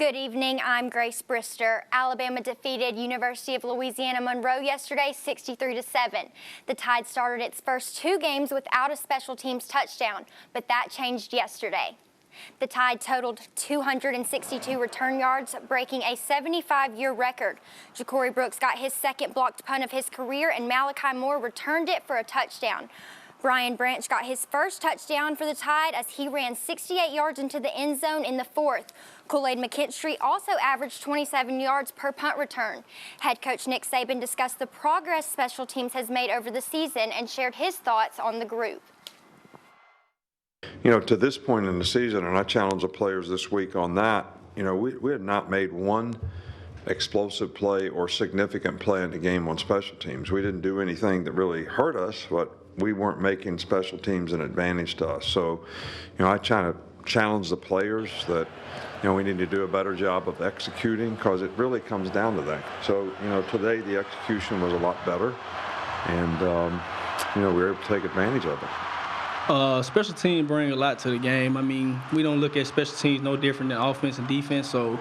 Good evening, I'm Grace Brister. Alabama defeated University of Louisiana Monroe yesterday 63-7. The Tide started its first two games without a special teams touchdown, but that changed yesterday. The Tide totaled 262 return yards, breaking a 75-year record. Ja'Cory Brooks got his second blocked punt of his career, and Malachi Moore returned it for a touchdown. Brian Branch got his first touchdown for the Tide as he ran 68 yards into the end zone in the fourth. Kool-Aid McKinstry also averaged 27 yards per punt return. Head coach Nick Saban discussed the progress special teams has made over the season and shared his thoughts on the group. You know, to this point in the season, and I challenge the players this week on that, you know, we had not made one explosive play or significant play in the game on special teams. We didn't do anything that really hurt us, but we weren't making special teams an advantage to us. So, you know, I try to challenge the players that, you know, we need to do a better job of executing, because it really comes down to that. So, you know, today the execution was a lot better, and, you know, we were able to take advantage of it. Special teams bring a lot to the game. I mean, we don't look at special teams no different than offense and defense. So,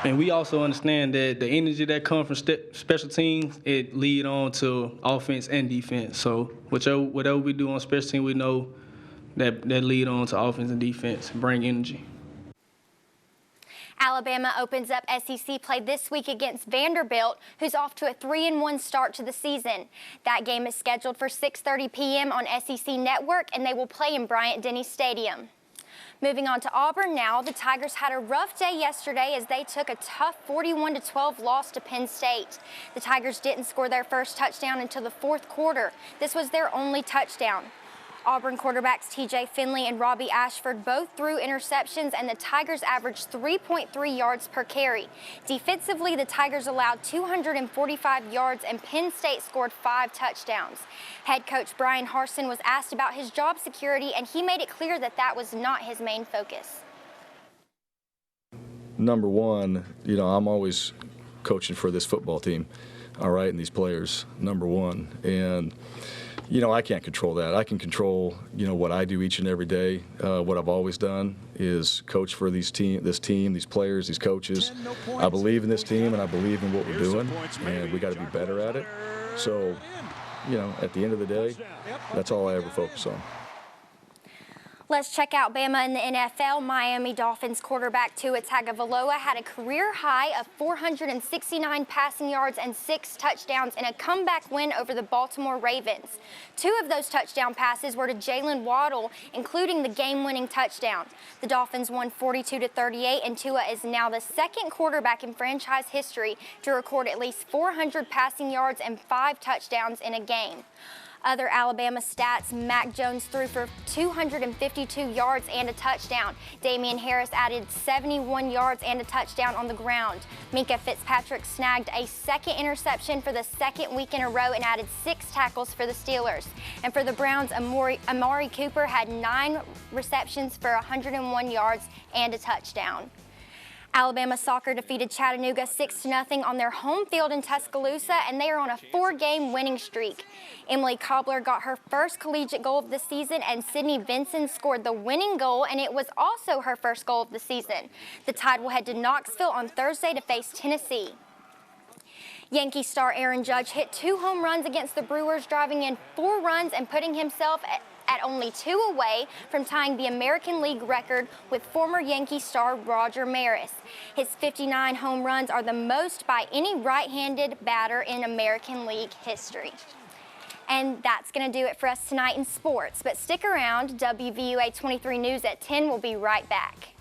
and we also understand that the energy that comes from special teams, it lead on to offense and defense. So, whatever we do on special teams, we know that lead on to offense and defense, bring energy. Alabama opens up SEC play this week against Vanderbilt, who's off to a 3-1 start to the season. That game is scheduled for 6:30 p.m. on SEC Network, and they will play in Bryant-Denny Stadium. Moving on to Auburn now, the Tigers had a rough day yesterday as they took a tough 41-12 loss to Penn State. The Tigers didn't score their first touchdown until the fourth quarter. This was their only touchdown. Auburn quarterbacks T.J. Finley and Robbie Ashford both threw interceptions, and the Tigers averaged 3.3 yards per carry. Defensively, the Tigers allowed 245 yards, and Penn State scored 5 touchdowns. Head coach Brian Harsin was asked about his job security, and he made it clear that that was not his main focus. Number one, you know, I'm always coaching for this football team, all right, and these players, number one. And you know, I can't control that. I can control, you know, what I do each and every day. What I've always done is coach for this team, these players, these coaches. I believe in this team, and I believe in what we're doing, and we got to be better at it. So, you know, at the end of the day, that's all I ever focus on. Let's check out Bama in the NFL. Miami Dolphins quarterback Tua Tagovailoa had a career high of 469 passing yards and 6 touchdowns in a comeback win over the Baltimore Ravens. 2 of those touchdown passes were to Jalen Waddle, including the game-winning touchdown. The Dolphins won 42-38, and Tua is now the second quarterback in franchise history to record at least 400 passing yards and 5 touchdowns in a game. Other Alabama stats, Mac Jones threw for 252 yards and a touchdown. Damian Harris added 71 yards and a touchdown on the ground. Minkah Fitzpatrick snagged a second interception for the second week in a row and added 6 tackles for the Steelers. And for the Browns, Amari Cooper had 9 receptions for 101 yards and a touchdown. Alabama soccer defeated Chattanooga 6-0 on their home field in Tuscaloosa, and they are on a 4-game winning streak. Emily Cobbler got her first collegiate goal of the season, and Sydney Vinson scored the winning goal, and it was also her first goal of the season. The Tide will head to Knoxville on Thursday to face Tennessee. Yankee star Aaron Judge hit 2 home runs against the Brewers, driving in 4 runs and putting himself at only 2 away from tying the American League record with former Yankee star Roger Maris. His 59 home runs are the most by any right-handed batter in American League history. And that's going to do it for us tonight in sports. But stick around. WVUA 23 News at 10 will be right back.